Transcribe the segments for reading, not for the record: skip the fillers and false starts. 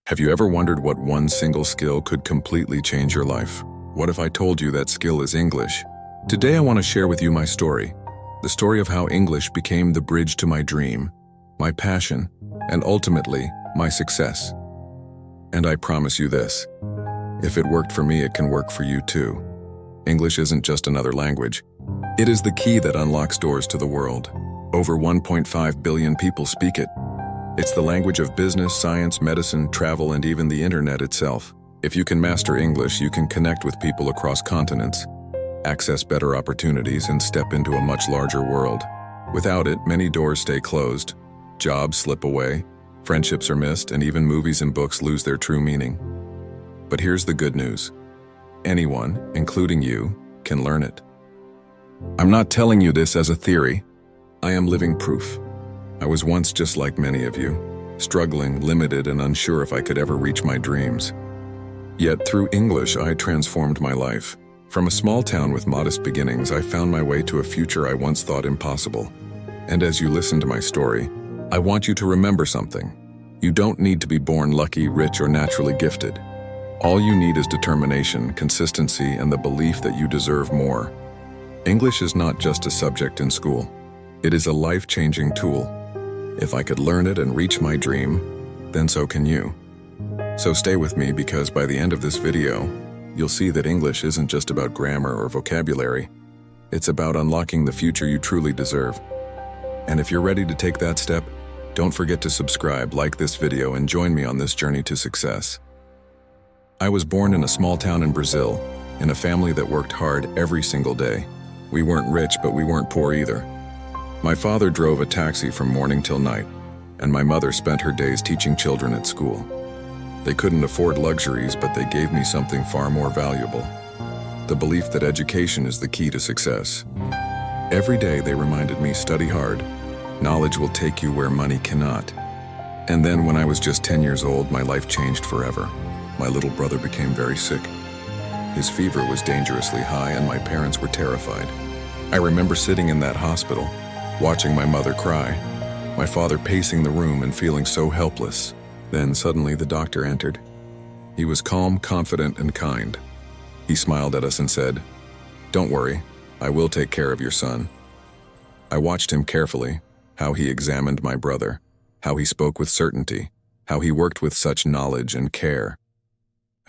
Have you ever wondered what one single skill could completely change your life? What if I told you that skill is English? Today I want to share with you my story, the story of how English became the bridge to my dream, my passion, and ultimately, my success. And I promise you this, if it worked for me, it can work for you too. English isn't just another language. It is the key that unlocks doors to the world. Over 1.5 billion people speak it. It's the language of business, science, medicine, travel, and even the internet itself. If you can master English, you can connect with people across continents, access better opportunities, and step into a much larger world. Without it, many doors stay closed, jobs slip away, friendships are missed, and even movies and books lose their true meaning. But here's the good news. Anyone, including you, can learn it. I'm not telling you this as a theory. I am living proof. I was once just like many of you, struggling, limited, and unsure if I could ever reach my dreams. Yet through English, I transformed my life. From a small town with modest beginnings, I found my way to a future I once thought impossible. And as you listen to my story, I want you to remember something. You don't need to be born lucky, rich, or naturally gifted. All you need is determination, consistency, and the belief that you deserve more. English is not just a subject in school. It is a life-changing tool. If I could learn it and reach my dream, then so can you. So stay with me, because by the end of this video, you'll see that English isn't just about grammar or vocabulary. It's about unlocking the future you truly deserve. And if you're ready to take that step, don't forget to subscribe, like this video, and join me on this journey to success. I was born in a small town in Brazil, in a family that worked hard every single day. We weren't rich, but we weren't poor either. My father drove a taxi from morning till night, and my mother spent her days teaching children at school. They couldn't afford luxuries, but they gave me something far more valuable: the belief that education is the key to success. Every day they reminded me, study hard. Knowledge will take you where money cannot. And then when I was just 10 years old, my life changed forever. My little brother became very sick. His fever was dangerously high, and my parents were terrified. I remember sitting in that hospital, watching my mother cry, my father pacing the room and feeling so helpless. Then suddenly the doctor entered. He was calm, confident, and kind. He smiled at us and said, "Don't worry, I will take care of your son." I watched him carefully, how he examined my brother, how he spoke with certainty, how he worked with such knowledge and care.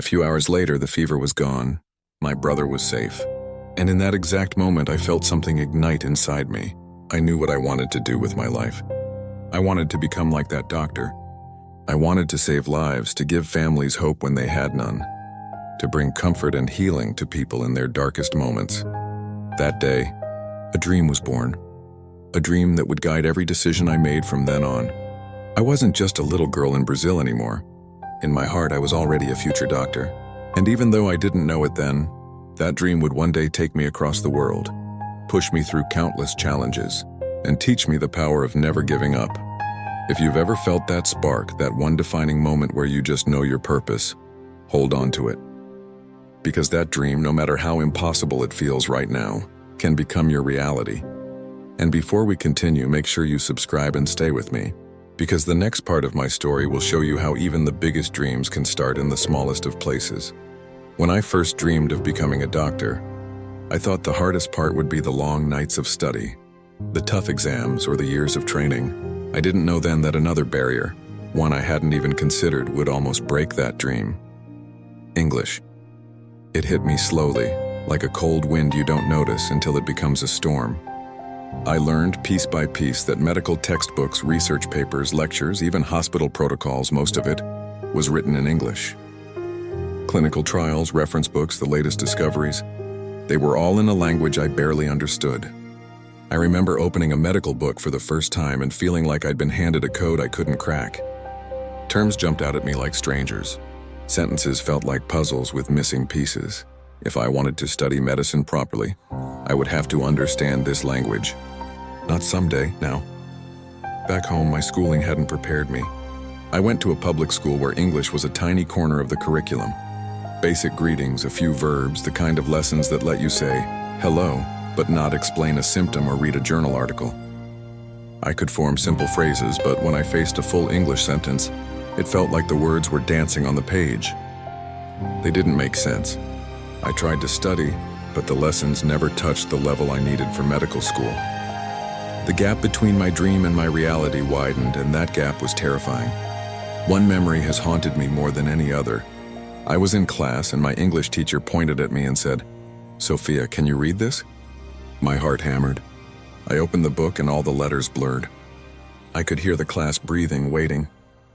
A few hours later, the fever was gone. My brother was safe. And in that exact moment, I felt something ignite inside me. I knew what I wanted to do with my life. I wanted to become like that doctor. I wanted to save lives, to give families hope when they had none, to bring comfort and healing to people in their darkest moments. That day, a dream was born. A dream that would guide every decision I made from then on. I wasn't just a little girl in Brazil anymore. In my heart, I was already a future doctor. And even though I didn't know it then, that dream would one day take me across the world, push me through countless challenges, and teach me the power of never giving up. If you've ever felt that spark, that one defining moment where you just know your purpose, hold on to it. Because that dream, no matter how impossible it feels right now, can become your reality. And before we continue, make sure you subscribe and stay with me, because the next part of my story will show you how even the biggest dreams can start in the smallest of places. When I first dreamed of becoming a doctor, I thought the hardest part would be the long nights of study, the tough exams, or the years of training. I didn't know then that another barrier, one I hadn't even considered, would almost break that dream. English. It hit me slowly, like a cold wind you don't notice until it becomes a storm. I learned piece by piece that medical textbooks, research papers, lectures, even hospital protocols, most of it was written in English. Clinical trials, reference books, the latest discoveries, they were all in a language I barely understood. I remember opening a medical book for the first time and feeling like I'd been handed a code I couldn't crack. Terms jumped out at me like strangers. Sentences felt like puzzles with missing pieces. If I wanted to study medicine properly, I would have to understand this language. Not someday, now. Back home, my schooling hadn't prepared me. I went to a public school where English was a tiny corner of the curriculum. Basic greetings, a few verbs, the kind of lessons that let you say, "Hello," but not explain a symptom or read a journal article. I could form simple phrases, but when I faced a full English sentence, It felt like the words were dancing on the page. They didn't make sense. I tried to study, but the lessons never touched the level I needed for medical school. The gap between my dream and my reality widened, and that gap was terrifying. One memory has haunted me more than any other. I was in class and my English teacher pointed at me and said, "Sophia, can you read this?" My heart hammered. I opened the book and all the letters blurred. I could hear the class breathing, waiting.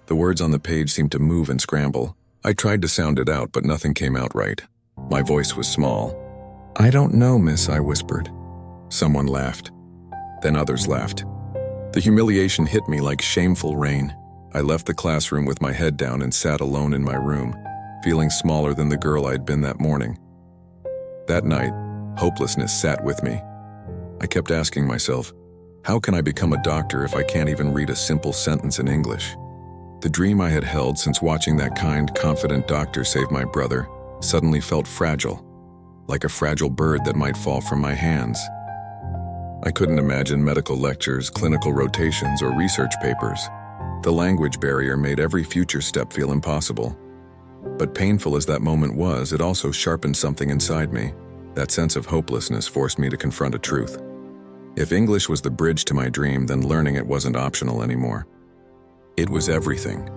The words on the page seemed to move and scramble. I tried to sound it out, but nothing came out right. My voice was small. "I don't know, miss," I whispered. Someone laughed. Then others laughed. The humiliation hit me like shameful rain. I left the classroom with my head down and sat alone in my room, feeling smaller than the girl I'd been that morning. That night, hopelessness sat with me. I kept asking myself, how can I become a doctor if I can't even read a simple sentence in English? The dream I had held since watching that kind, confident doctor save my brother suddenly felt fragile, like a fragile bird that might fall from my hands. I couldn't imagine medical lectures, clinical rotations, or research papers. The language barrier made every future step feel impossible. But painful as that moment was, it also sharpened something inside me. That sense of hopelessness forced me to confront a truth. If English was the bridge to my dream, then learning it wasn't optional anymore. It was everything.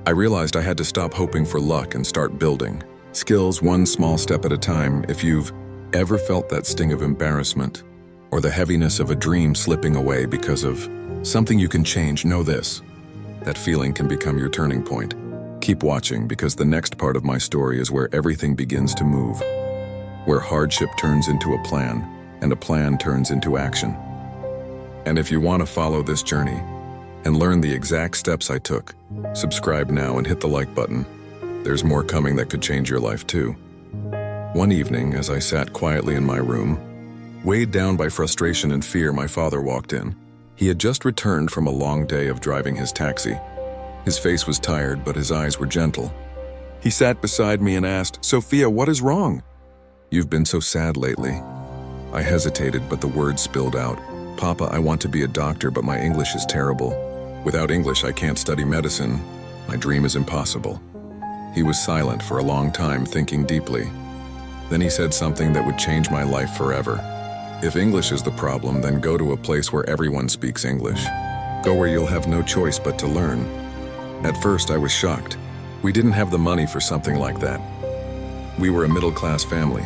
I realized I had to stop hoping for luck and start building skills one small step at a time. If you've ever felt that sting of embarrassment or the heaviness of a dream slipping away because of something you can change, know this. That feeling can become your turning point. Keep watching, because the next part of my story is where everything begins to move, where hardship turns into a plan and a plan turns into action. And if you want to follow this journey and learn the exact steps I took, subscribe now and hit the like button. There's more coming that could change your life too. One evening, as I sat quietly in my room, weighed down by frustration and fear, my father walked in. He had just returned from a long day of driving his taxi. His face was tired, but his eyes were gentle. He sat beside me and asked, "Sophia, what is wrong?" "You've been so sad lately." I hesitated, but the words spilled out. "Papa, I want to be a doctor, but my English is terrible. Without English, I can't study medicine. My dream is impossible." He was silent for a long time, thinking deeply. Then he said something that would change my life forever. "If English is the problem, then go to a place where everyone speaks English. Go where you'll have no choice but to learn." At first, I was shocked. We didn't have the money for something like that. We were a middle-class family.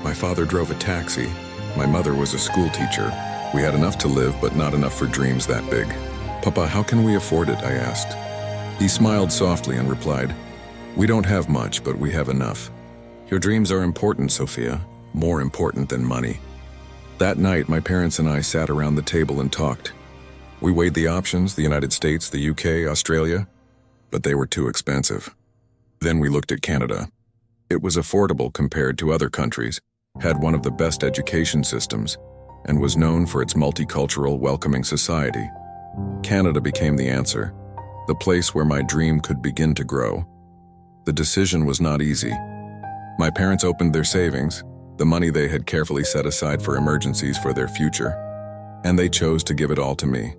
My father drove a taxi. My mother was a school teacher. We had enough to live, but not enough for dreams that big. "Papa, how can we afford it?" I asked. He smiled softly and replied, "We don't have much, but we have enough. Your dreams are important, Sophia, more important than money." That night, my parents and I sat around the table and talked. We weighed the options, the United States, the UK, Australia, but they were too expensive. Then we looked at Canada. It was affordable compared to other countries, had one of the best education systems, and was known for its multicultural, welcoming society. Canada became the answer, the place where my dream could begin to grow. The decision was not easy. My parents opened their savings, the money they had carefully set aside for emergencies for their future, and they chose to give it all to me.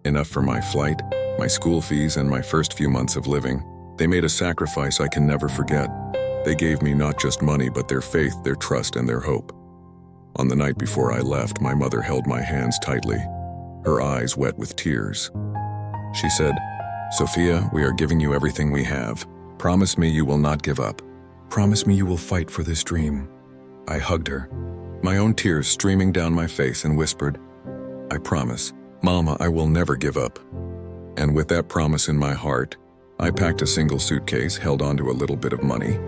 Enough for my flight, my school fees, and my first few months of living. They made a sacrifice I can never forget. They gave me not just money, but their faith, their trust, and their hope. On the night before I left, my mother held my hands tightly, her eyes wet with tears. She said, "Sophia, we are giving you everything we have. Promise me you will not give up. Promise me you will fight for this dream." I hugged her, my own tears streaming down my face, and whispered, "I promise, Mama, I will never give up." And with that promise in my heart, I packed a single suitcase, held onto a little bit of money,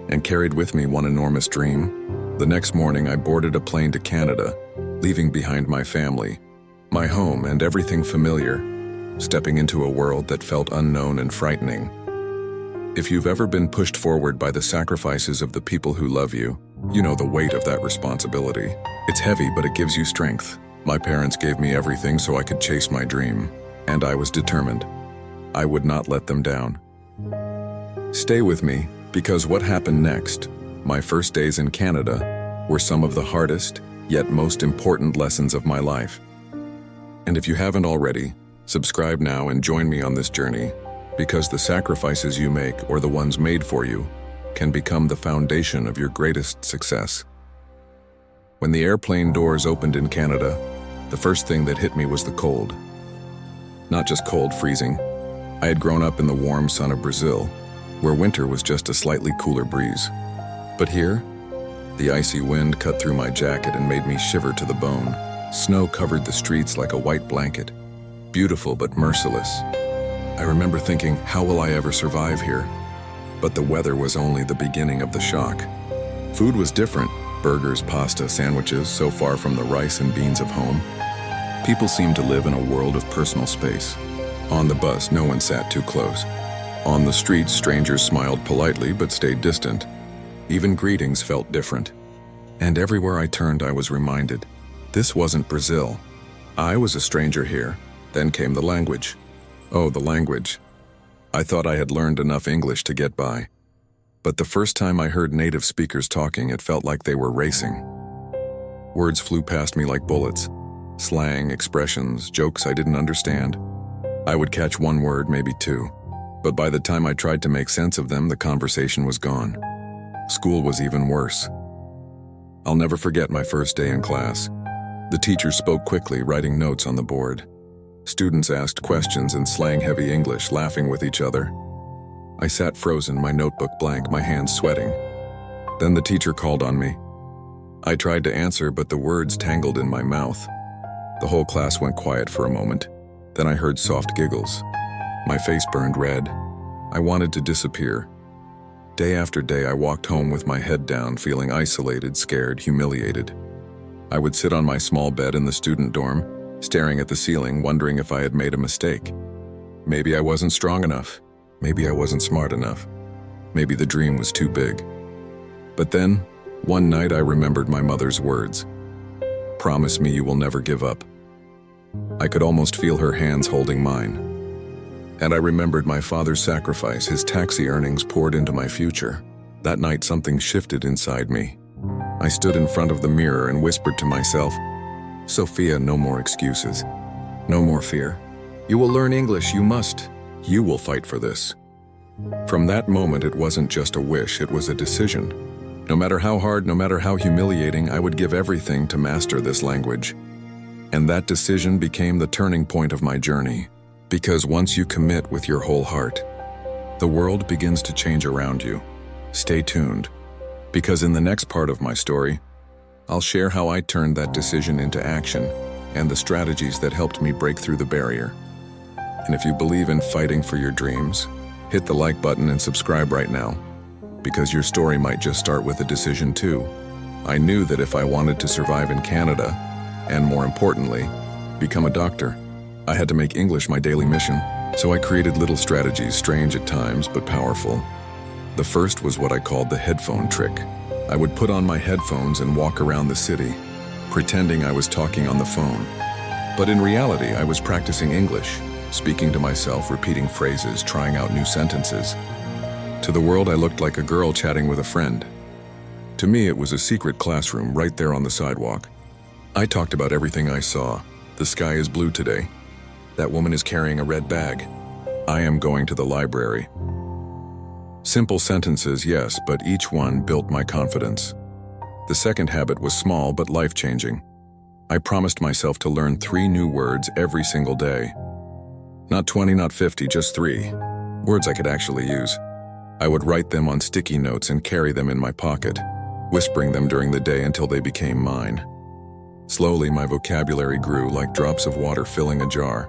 and carried with me one enormous dream. The next morning, I boarded a plane to Canada, leaving behind my family, my home, and everything familiar, stepping into a world that felt unknown and frightening. If you've ever been pushed forward by the sacrifices of the people who love you, you know the weight of that responsibility. It's heavy, but it gives you strength. My parents gave me everything so I could chase my dream, and I was determined. I would not let them down. Stay with me, because what happened next, my first days in Canada, were some of the hardest, yet most important lessons of my life. And if you haven't already, subscribe now and join me on this journey, because the sacrifices you make, or the ones made for you, can become the foundation of your greatest success. When the airplane doors opened in Canada, the first thing that hit me was the cold. Not just cold, freezing. I had grown up in the warm sun of Brazil, where winter was just a slightly cooler breeze. But here, the icy wind cut through my jacket and made me shiver to the bone. Snow covered the streets like a white blanket, beautiful but merciless. I remember thinking, how will I ever survive here? But the weather was only the beginning of the shock. Food was different. Burgers, pasta, sandwiches, so far from the rice and beans of home. People seemed to live in a world of personal space. On the bus, no one sat too close. On the streets, strangers smiled politely but stayed distant. Even greetings felt different. And everywhere I turned, I was reminded, this wasn't Brazil. I was a stranger here. Then came the language. Oh, the language. I thought I had learned enough English to get by. But the first time I heard native speakers talking, it felt like they were racing. Words flew past me like bullets. Slang, expressions, jokes I didn't understand. I would catch one word, maybe two. But by the time I tried to make sense of them, the conversation was gone. School was even worse. I'll never forget my first day in class. The teacher spoke quickly, writing notes on the board. Students asked questions in slang-heavy English, laughing with each other. I sat frozen, my notebook blank, my hands sweating. Then the teacher called on me. I tried to answer, but the words tangled in my mouth. The whole class went quiet for a moment. Then I heard soft giggles. My face burned red. I wanted to disappear. Day after day, I walked home with my head down, feeling isolated, scared, humiliated. I would sit on my small bed in the student dorm, staring at the ceiling, wondering if I had made a mistake. Maybe I wasn't strong enough. Maybe I wasn't smart enough. Maybe the dream was too big. But then, one night I remembered my mother's words. Promise me you will never give up. I could almost feel her hands holding mine. And I remembered my father's sacrifice, his taxi earnings poured into my future. That night something shifted inside me. I stood in front of the mirror and whispered to myself, Sophia, no more excuses. No more fear. You will learn English, you must. You will fight for this. From that moment, it wasn't just a wish, it was a decision. No matter how hard, no matter how humiliating, I would give everything to master this language. And that decision became the turning point of my journey. Because once you commit with your whole heart, the world begins to change around you. Stay tuned, because in the next part of my story, I'll share how I turned that decision into action and the strategies that helped me break through the barrier. And if you believe in fighting for your dreams, hit the like button and subscribe right now, because your story might just start with a decision too. I knew that if I wanted to survive in Canada, and more importantly, become a doctor, I had to make English my daily mission. So I created little strategies, strange at times, but powerful. The first was what I called the headphone trick. I would put on my headphones and walk around the city, pretending I was talking on the phone. But in reality, I was practicing English, speaking to myself, repeating phrases, trying out new sentences. To the world, I looked like a girl chatting with a friend. To me, it was a secret classroom right there on the sidewalk. I talked about everything I saw. The sky is blue today. That woman is carrying a red bag. I am going to the library. Simple sentences, yes, but each one built my confidence. The second habit was small but life-changing. I promised myself to learn 3 new words every single day. Not 20, not 50, just 3. Words I could actually use. I would write them on sticky notes and carry them in my pocket, whispering them during the day until they became mine. Slowly, my vocabulary grew like drops of water filling a jar.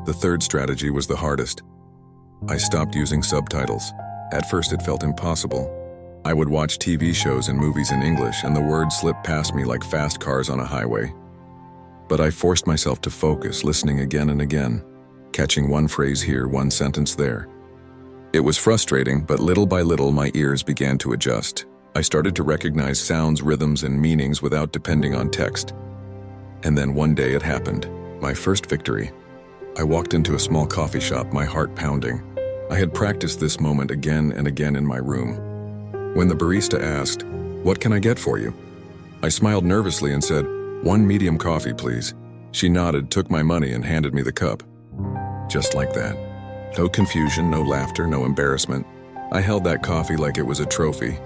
The third strategy was the hardest. I stopped using subtitles. At first, it felt impossible. I would watch TV shows and movies in English, and the words slipped past me like fast cars on a highway. But I forced myself to focus, listening again and again, catching one phrase here, one sentence there. It was frustrating, but little by little my ears began to adjust. I started to recognize sounds, rhythms, and meanings without depending on text. And then one day it happened, my first victory. I walked into a small coffee shop, my heart pounding. I had practiced this moment again and again in my room. When the barista asked, "What can I get for you?" I smiled nervously and said, "1 medium coffee, please." She nodded, took my money, and handed me the cup. Just like that. No confusion, no laughter, no embarrassment. I held that coffee like it was a trophy.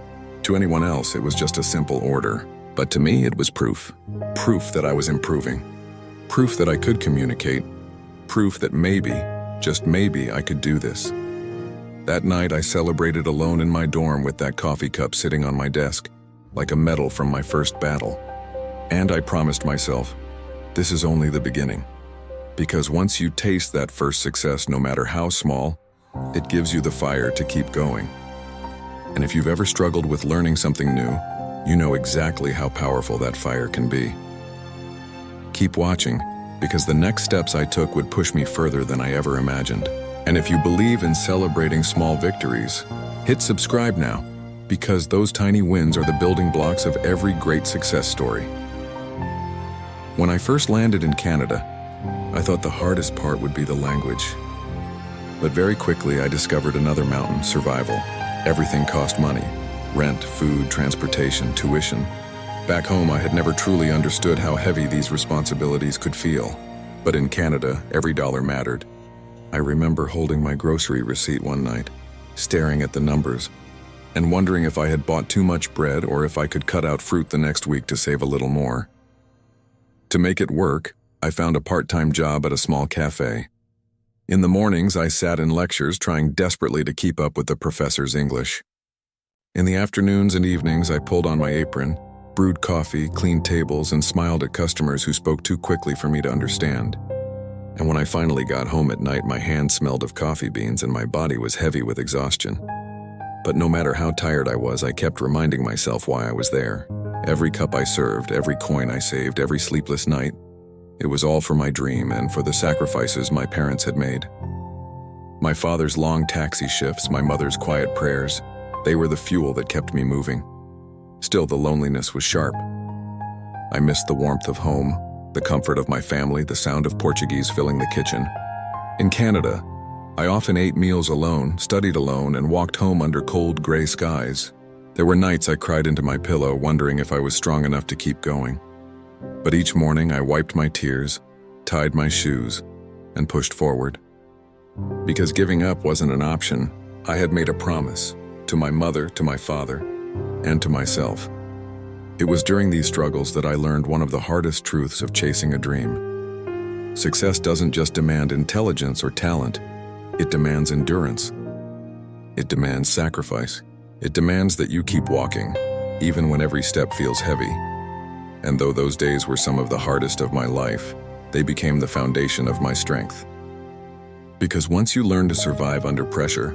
To anyone else, it was just a simple order. But to me, it was proof. Proof that I was improving. Proof that I could communicate. Proof that maybe, just maybe, I could do this. That night, I celebrated alone in my dorm with that coffee cup sitting on my desk, like a medal from my first battle. And I promised myself, this is only the beginning. Because once you taste that first success, no matter how small, it gives you the fire to keep going. And if you've ever struggled with learning something new, you know exactly how powerful that fire can be. Keep watching, because the next steps I took would push me further than I ever imagined. And if you believe in celebrating small victories, hit subscribe now, because those tiny wins are the building blocks of every great success story. When I first landed in Canada, I thought the hardest part would be the language. But very quickly I discovered another mountain: survival. Everything cost money: rent, food, transportation, tuition. Back home, I had never truly understood how heavy these responsibilities could feel. But in Canada, every dollar mattered. I remember holding my grocery receipt one night, staring at the numbers, and wondering if I had bought too much bread or if I could cut out fruit the next week to save a little more. To make it work, I found a part-time job at a small cafe. In the mornings, I sat in lectures trying desperately to keep up with the professor's English. In the afternoons and evenings, I pulled on my apron, brewed coffee, cleaned tables, and smiled at customers who spoke too quickly for me to understand. And when I finally got home at night, my hands smelled of coffee beans and my body was heavy with exhaustion. But no matter how tired I was, I kept reminding myself why I was there. Every cup I served, every coin I saved, every sleepless night, it was all for my dream and for the sacrifices my parents had made. My father's long taxi shifts, my mother's quiet prayers, they were the fuel that kept me moving. Still, the loneliness was sharp. I missed the warmth of home, the comfort of my family, the sound of Portuguese filling the kitchen. In Canada, I often ate meals alone, studied alone, and walked home under cold gray skies. There were nights I cried into my pillow, wondering if I was strong enough to keep going. But each morning I wiped my tears, tied my shoes, and pushed forward. Because giving up wasn't an option, I had made a promise to my mother, to my father, and to myself. It was during these struggles that I learned one of the hardest truths of chasing a dream. Success doesn't just demand intelligence or talent, it demands endurance. It demands sacrifice. It demands that you keep walking, even when every step feels heavy. And though those days were some of the hardest of my life, they became the foundation of my strength. Because once you learn to survive under pressure,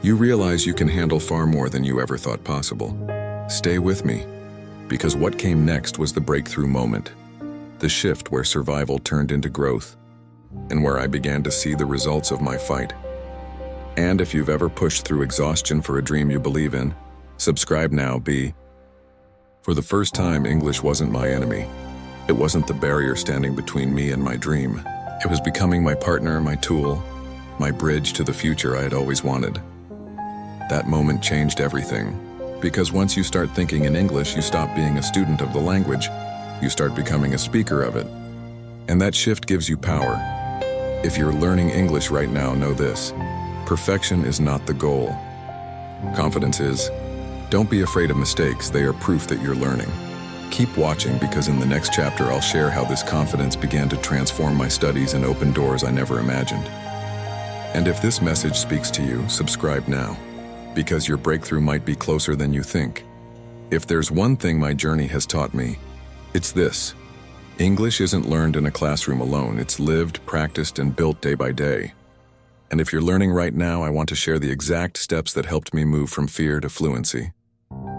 you realize you can handle far more than you ever thought possible. Stay with me, because what came next was the breakthrough moment, the shift where survival turned into growth, and where I began to see the results of my fight. And if you've ever pushed through exhaustion for a dream you believe in, subscribe now. For the first time, English wasn't my enemy. It wasn't the barrier standing between me and my dream. It was becoming my partner, my tool, my bridge to the future I had always wanted. That moment changed everything. Because once you start thinking in English, you stop being a student of the language. You start becoming a speaker of it. And that shift gives you power. If you're learning English right now, know this: perfection is not the goal. Confidence is. Don't be afraid of mistakes, they are proof that you're learning. Keep watching, because in the next chapter I'll share how this confidence began to transform my studies and open doors I never imagined. And if this message speaks to you, subscribe now, because your breakthrough might be closer than you think. If there's one thing my journey has taught me, it's this: English isn't learned in a classroom alone, it's lived, practiced, and built day by day. And if you're learning right now, I want to share the exact steps that helped me move from fear to fluency.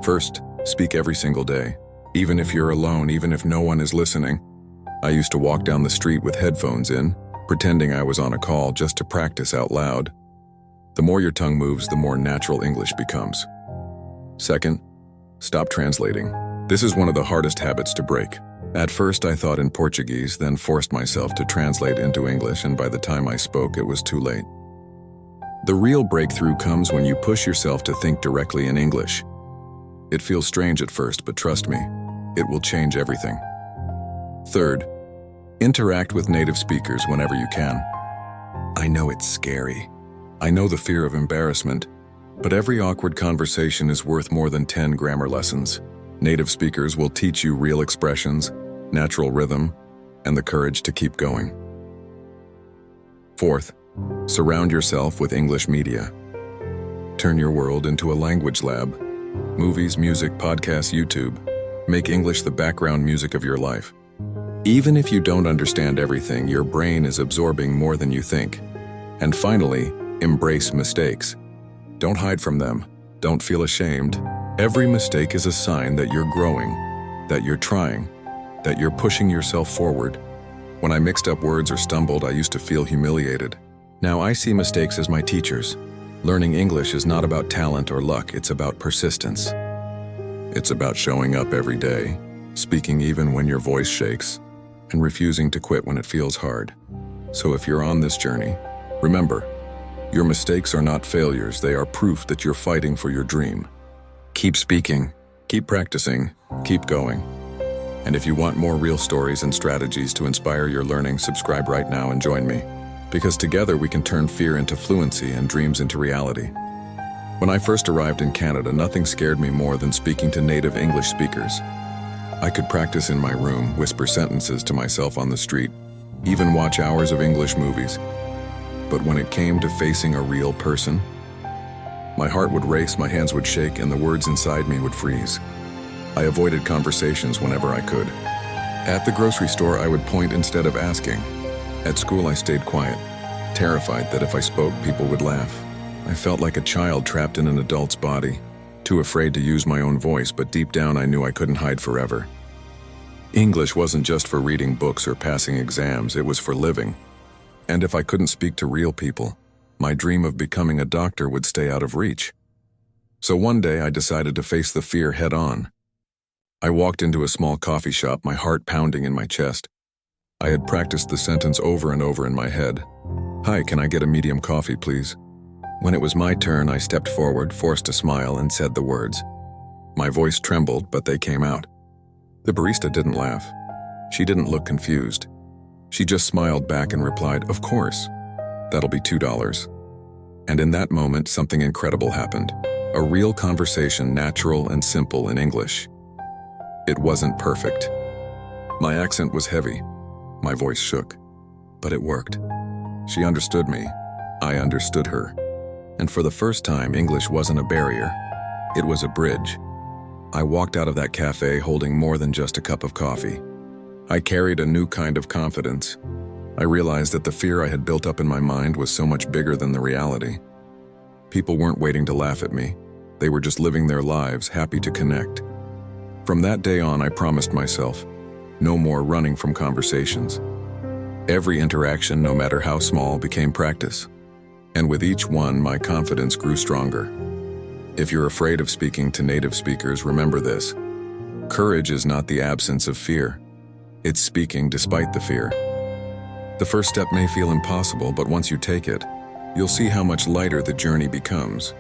First, speak every single day. Even if you're alone, even if no one is listening. I used to walk down the street with headphones in, pretending I was on a call just to practice out loud. The more your tongue moves, the more natural English becomes. Second, stop translating. This is one of the hardest habits to break. At first, I thought in Portuguese, then forced myself to translate into English, and by the time I spoke, it was too late. The real breakthrough comes when you push yourself to think directly in English. It feels strange at first, but trust me, it will change everything. Third, interact with native speakers whenever you can. I know it's scary, I know the fear of embarrassment, but every awkward conversation is worth more than 10 grammar lessons. Native speakers will teach you real expressions, natural rhythm, and the courage to keep going. Fourth, surround yourself with English media. Turn your world into a language lab. Movies, music, podcasts, YouTube. Make English the background music of your life. Even if you don't understand everything, your brain is absorbing more than you think. And finally, embrace mistakes. Don't hide from them. Don't feel ashamed. Every mistake is a sign that you're growing, that you're trying, that you're pushing yourself forward. When I mixed up words or stumbled, I used to feel humiliated. Now I see mistakes as my teachers. Learning English is not about talent or luck, it's about persistence. It's about showing up every day, speaking even when your voice shakes, and refusing to quit when it feels hard. So if you're on this journey, remember, your mistakes are not failures, they are proof that you're fighting for your dream. Keep speaking, keep practicing, keep going. And if you want more real stories and strategies to inspire your learning, subscribe right now and join me. Because together we can turn fear into fluency and dreams into reality. When I first arrived in Canada, nothing scared me more than speaking to native English speakers. I could practice in my room, whisper sentences to myself on the street, even watch hours of English movies. But when it came to facing a real person, my heart would race, my hands would shake, and the words inside me would freeze. I avoided conversations whenever I could. At the grocery store, I would point instead of asking. At school, I stayed quiet, terrified that if I spoke, people would laugh. I felt like a child trapped in an adult's body, too afraid to use my own voice, but deep down I knew I couldn't hide forever. English wasn't just for reading books or passing exams, it was for living. And if I couldn't speak to real people, my dream of becoming a doctor would stay out of reach. So one day I decided to face the fear head on. I walked into a small coffee shop, my heart pounding in my chest. I had practiced the sentence over and over in my head. "Hi, can I get a medium coffee, please?" When it was my turn, I stepped forward, forced a smile, and said the words. My voice trembled, but they came out. The barista didn't laugh. She didn't look confused. She just smiled back and replied, "Of course. That'll be $2. And in that moment, something incredible happened. A real conversation, natural and simple in English. It wasn't perfect. My accent was heavy. My voice shook. But it worked. She understood me. I understood her. And for the first time, English wasn't a barrier. It was a bridge. I walked out of that cafe holding more than just a cup of coffee. I carried a new kind of confidence. I realized that the fear I had built up in my mind was so much bigger than the reality. People weren't waiting to laugh at me. They were just living their lives, happy to connect. From that day on, I promised myself, no more running from conversations. Every interaction, no matter how small, became practice. And with each one, my confidence grew stronger. If you're afraid of speaking to native speakers, remember this. Courage is not the absence of fear. It's speaking despite the fear. The first step may feel impossible, but once you take it, you'll see how much lighter the journey becomes.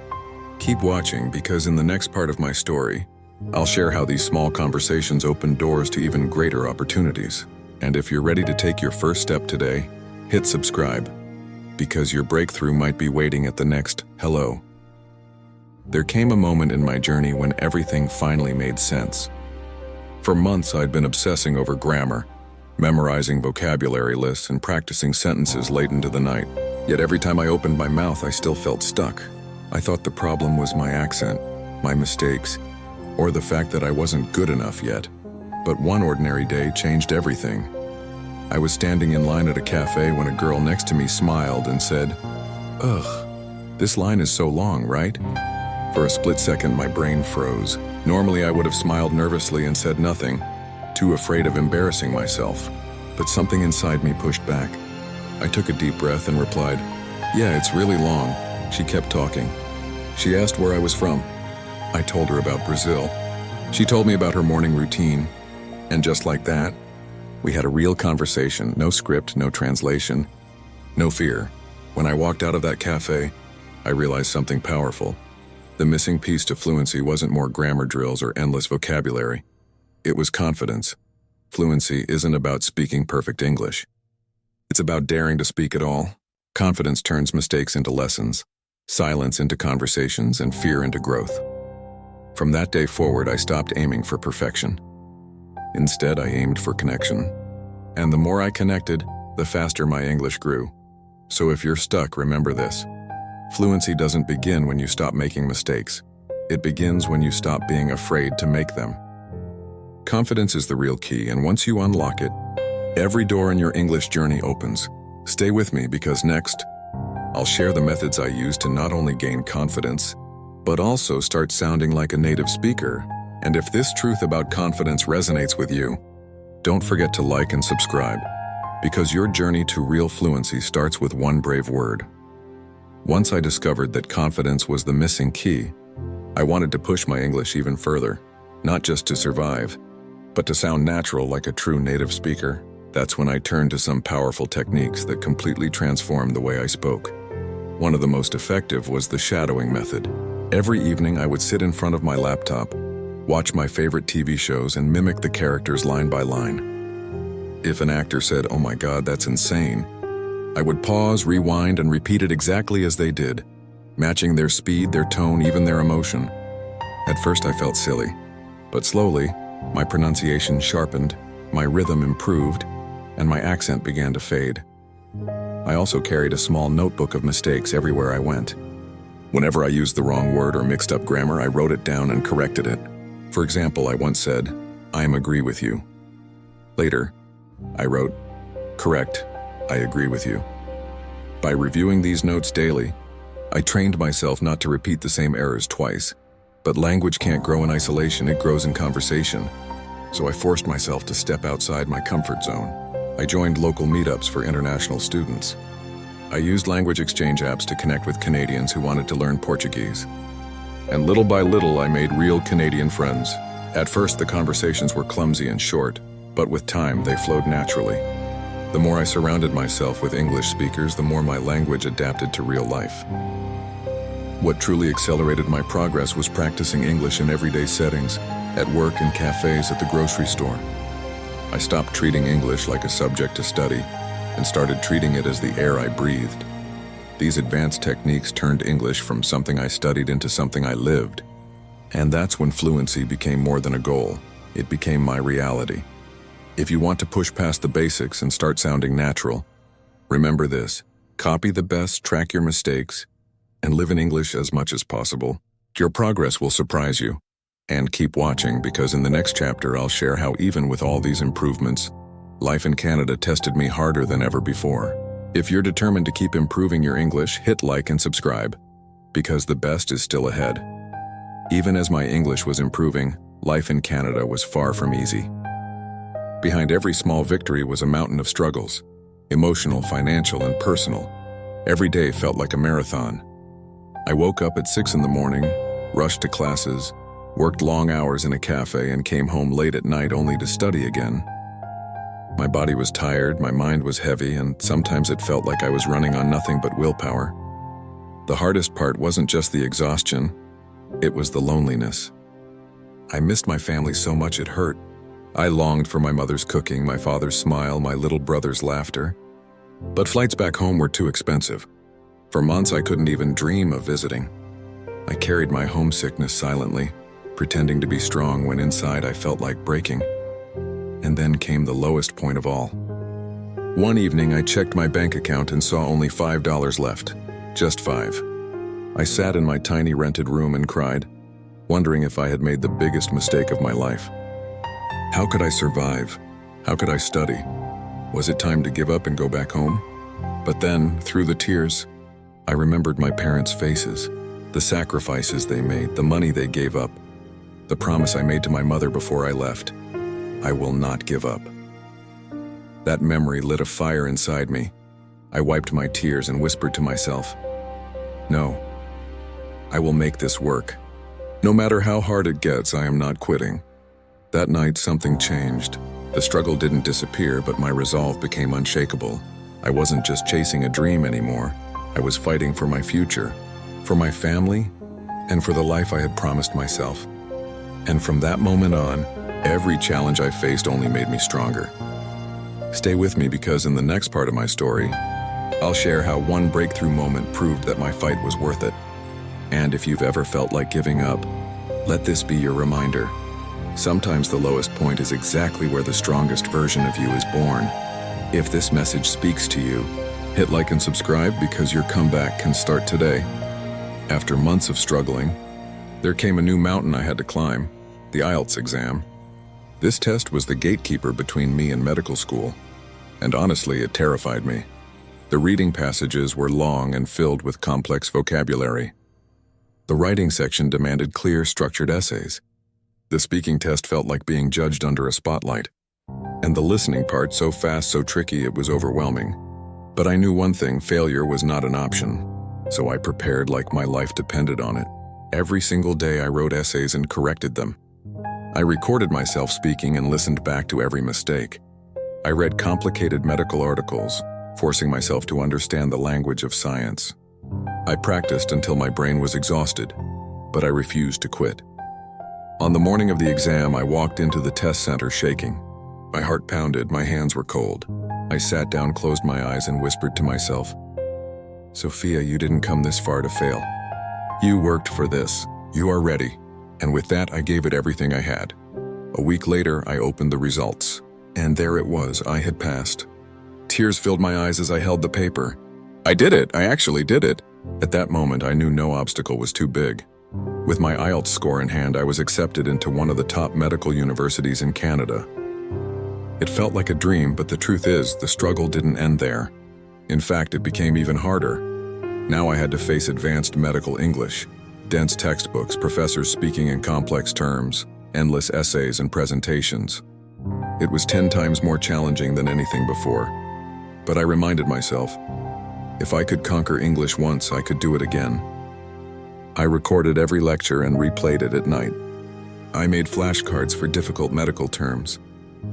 Keep watching, because in the next part of my story, I'll share how these small conversations open doors to even greater opportunities. And if you're ready to take your first step today, hit subscribe, because your breakthrough might be waiting at the next hello. There came a moment in my journey when everything finally made sense. For months, I'd been obsessing over grammar, memorizing vocabulary lists and practicing sentences late into the night. Yet every time I opened my mouth, I still felt stuck. I thought the problem was my accent, my mistakes, or the fact that I wasn't good enough yet. But one ordinary day changed everything. I was standing in line at a cafe when a girl next to me smiled and said, "Ugh, this line is so long, right?" For a split second, my brain froze. Normally, I would have smiled nervously and said nothing, too afraid of embarrassing myself. But something inside me pushed back. I took a deep breath and replied, "Yeah, it's really long." She kept talking. She asked where I was from. I told her about Brazil. She told me about her morning routine. And just like that, we had a real conversation, no script, no translation, no fear. When I walked out of that cafe, I realized something powerful. The missing piece to fluency wasn't more grammar drills or endless vocabulary. It was confidence. Fluency isn't about speaking perfect English. It's about daring to speak at all, Confidence turns mistakes into lessons, silence into conversations, and fear into growth. From that day forward, I stopped aiming for perfection. Instead, I aimed for connection. And the more I connected, the faster my English grew. So if you're stuck, remember this. Fluency doesn't begin when you stop making mistakes. It begins when you stop being afraid to make them. Confidence is the real key, and once you unlock it, every door in your English journey opens. Stay with me because next, I'll share the methods I use to not only gain confidence, but also start sounding like a native speaker. And if this truth about confidence resonates with you, don't forget to like and subscribe, because your journey to real fluency starts with one brave word. Once I discovered that confidence was the missing key, I wanted to push my English even further, not just to survive, but to sound natural like a true native speaker. That's when I turned to some powerful techniques that completely transformed the way I spoke. One of the most effective was the shadowing method. Every evening I would sit in front of my laptop, watch my favorite TV shows, and mimic the characters line by line. If an actor said, "Oh my God, that's insane," I would pause, rewind, and repeat it exactly as they did, matching their speed, their tone, even their emotion. At first I felt silly, but slowly, my pronunciation sharpened, my rhythm improved, and my accent began to fade. I also carried a small notebook of mistakes everywhere I went. Whenever I used the wrong word or mixed up grammar, I wrote it down and corrected it. For example, I once said, "I agree with you." Later, I wrote, "Correct, I agree with you." By reviewing these notes daily, I trained myself not to repeat the same errors twice. But language can't grow in isolation, it grows in conversation. So I forced myself to step outside my comfort zone. I joined local meetups for international students. I used language exchange apps to connect with Canadians who wanted to learn Portuguese. And little by little, I made real Canadian friends. At first, the conversations were clumsy and short, but with time, they flowed naturally. The more I surrounded myself with English speakers, the more my language adapted to real life. What truly accelerated my progress was practicing English in everyday settings, at work, in cafes, at the grocery store. I stopped treating English like a subject to study and started treating it as the air I breathed. These advanced techniques turned English from something I studied into something I lived. And that's when fluency became more than a goal. It became my reality. If you want to push past the basics and start sounding natural, remember this: copy the best, track your mistakes, and live in English as much as possible. Your progress will surprise you. And keep watching, because in the next chapter I'll share how even with all these improvements, life in Canada tested me harder than ever before. If you're determined to keep improving your English, hit like and subscribe, because the best is still ahead. Even as my English was improving, life in Canada was far from easy. Behind every small victory was a mountain of struggles, emotional, financial, and personal. Every day felt like a marathon. I woke up at 6 in the morning, rushed to classes, worked long hours in a cafe, and came home late at night only to study again. My body was tired, my mind was heavy, and sometimes it felt like I was running on nothing but willpower. The hardest part wasn't just the exhaustion, it was the loneliness. I missed my family so much it hurt. I longed for my mother's cooking, my father's smile, my little brother's laughter. But flights back home were too expensive. For months I couldn't even dream of visiting. I carried my homesickness silently, pretending to be strong when inside I felt like breaking. And then came the lowest point of all. One evening I checked my bank account and saw only $5 left. Just 5. I sat in my tiny rented room and cried, wondering if I had made the biggest mistake of my life. How could I survive? How could I study? Was it time to give up and go back home? But then, through the tears, I remembered my parents' faces, the sacrifices they made, the money they gave up, the promise I made to my mother before I left. I will not give up. That memory lit a fire inside me. I wiped my tears and whispered to myself, "No, I will make this work. No matter how hard it gets, I am not quitting." That night, something changed. The struggle didn't disappear, but my resolve became unshakable. I wasn't just chasing a dream anymore. I was fighting for my future, for my family, and for the life I had promised myself. And from that moment on, every challenge I faced only made me stronger. Stay with me, because in the next part of my story, I'll share how one breakthrough moment proved that my fight was worth it. And if you've ever felt like giving up, let this be your reminder. Sometimes the lowest point is exactly where the strongest version of you is born. If this message speaks to you, hit like and subscribe because your comeback can start today. After months of struggling, there came a new mountain I had to climb, the IELTS exam. This test was the gatekeeper between me and medical school, and honestly, it terrified me. The reading passages were long and filled with complex vocabulary. The writing section demanded clear, structured essays. The speaking test felt like being judged under a spotlight. And the listening part so fast, so tricky, it was overwhelming. But I knew one thing, failure was not an option. So I prepared like my life depended on it. Every single day I wrote essays and corrected them. I recorded myself speaking and listened back to every mistake. I read complicated medical articles, forcing myself to understand the language of science. I practiced until my brain was exhausted, but I refused to quit. On the morning of the exam, I walked into the test center shaking. My heart pounded, my hands were cold. I sat down, closed my eyes, and whispered to myself, "Sophia, you didn't come this far to fail. You worked for this. You are ready." And with that, I gave it everything I had. A week later, I opened the results. And there it was, I had passed. Tears filled my eyes as I held the paper. I did it, I actually did it. At that moment, I knew no obstacle was too big. With my IELTS score in hand, I was accepted into one of the top medical universities in Canada. It felt like a dream, but the truth is, the struggle didn't end there. In fact, it became even harder. Now I had to face advanced medical English, dense textbooks, professors speaking in complex terms, endless essays and presentations. It was 10 times more challenging than anything before. But I reminded myself, if I could conquer English once, I could do it again. I recorded every lecture and replayed it at night. I made flashcards for difficult medical terms.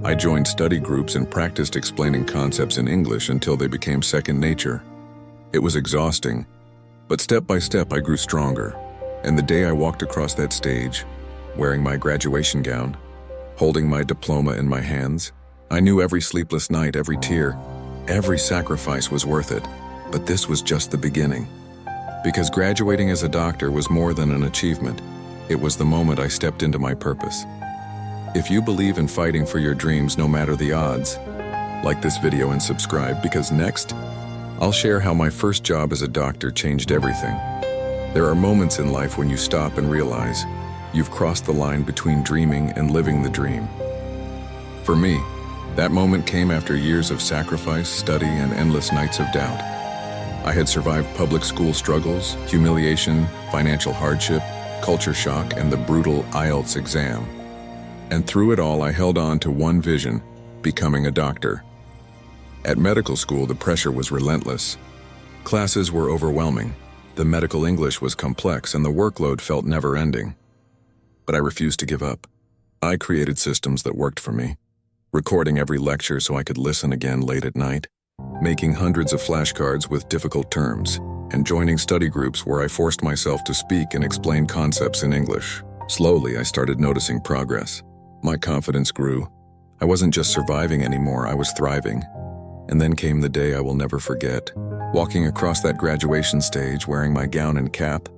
I joined study groups and practiced explaining concepts in English until they became second nature. It was exhausting, but step by step I grew stronger. And the day I walked across that stage, wearing my graduation gown, holding my diploma in my hands, I knew every sleepless night, every tear, every sacrifice was worth it. But this was just the beginning. Because graduating as a doctor was more than an achievement. It was the moment I stepped into my purpose. If you believe in fighting for your dreams no matter the odds, like this video and subscribe, because next, I'll share how my first job as a doctor changed everything. There are moments in life when you stop and realize you've crossed the line between dreaming and living the dream. For me, that moment came after years of sacrifice, study, and endless nights of doubt. I had survived public school struggles, humiliation, financial hardship, culture shock, and the brutal IELTS exam. And through it all, I held on to one vision, becoming a doctor. At medical school, the pressure was relentless. Classes were overwhelming. The medical English was complex, and the workload felt never-ending. But I refused to give up. I created systems that worked for me, recording every lecture so I could listen again late at night, making hundreds of flashcards with difficult terms, and joining study groups where I forced myself to speak and explain concepts in English. Slowly, I started noticing progress. My confidence grew. I wasn't just surviving anymore, I was thriving. And then came the day I will never forget. Walking across that graduation stage, wearing my gown and cap,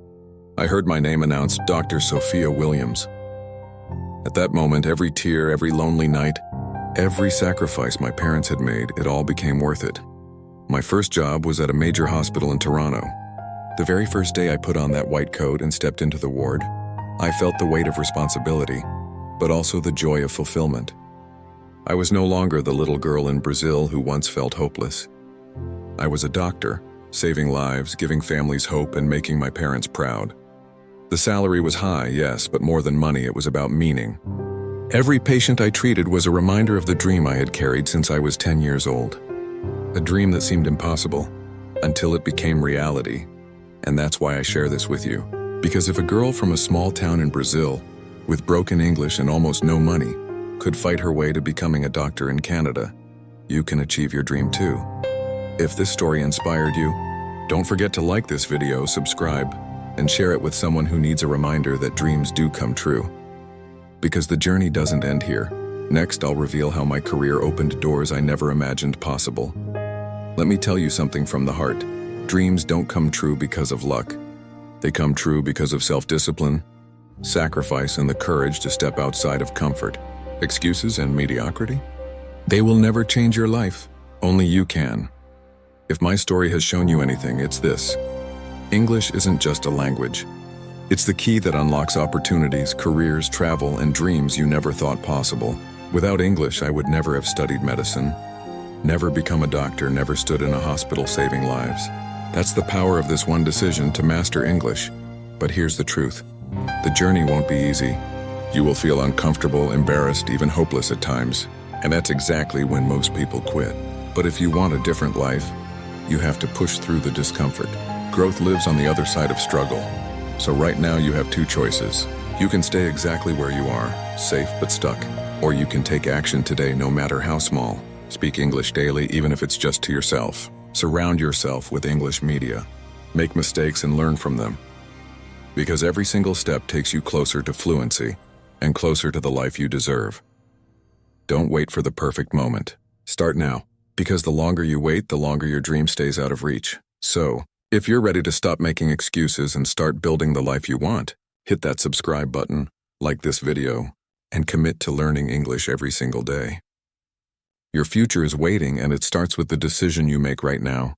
I heard my name announced, Dr. Sophia Williams. At that moment, every tear, every lonely night, every sacrifice my parents had made, it all became worth it. My first job was at a major hospital in Toronto. The very first day I put on that white coat and stepped into the ward, I felt the weight of responsibility, but also the joy of fulfillment. I was no longer the little girl in Brazil who once felt hopeless. I was a doctor, saving lives, giving families hope, and making my parents proud. The salary was high, yes, but more than money, it was about meaning. Every patient I treated was a reminder of the dream I had carried since I was 10 years old. A dream that seemed impossible, until it became reality. And that's why I share this with you. Because if a girl from a small town in Brazil, with broken English and almost no money, could fight her way to becoming a doctor in Canada, you can achieve your dream too. If this story inspired you, don't forget to like this video, subscribe, and share it with someone who needs a reminder that dreams do come true. Because the journey doesn't end here. Next, I'll reveal how my career opened doors I never imagined possible. Let me tell you something from the heart. Dreams don't come true because of luck. They come true because of self-discipline, sacrifice, and the courage to step outside of comfort. Excuses and mediocrity? They will never change your life. Only you can. If my story has shown you anything, it's this. English isn't just a language. It's the key that unlocks opportunities, careers, travel, and dreams you never thought possible. Without English, I would never have studied medicine, never become a doctor, never stood in a hospital saving lives. That's the power of this one decision to master English. But here's the truth. The journey won't be easy. You will feel uncomfortable, embarrassed, even hopeless at times. And that's exactly when most people quit. But if you want a different life, you have to push through the discomfort. Growth lives on the other side of struggle. So right now you have two choices. You can stay exactly where you are, safe but stuck. Or you can take action today no matter how small. Speak English daily, even if it's just to yourself. Surround yourself with English media. Make mistakes and learn from them. Because every single step takes you closer to fluency and closer to the life you deserve. Don't wait for the perfect moment. Start now. Because the longer you wait, the longer your dream stays out of reach. So, if you're ready to stop making excuses and start building the life you want, hit that subscribe button, like this video, and commit to learning English every single day. Your future is waiting, and it starts with the decision you make right now.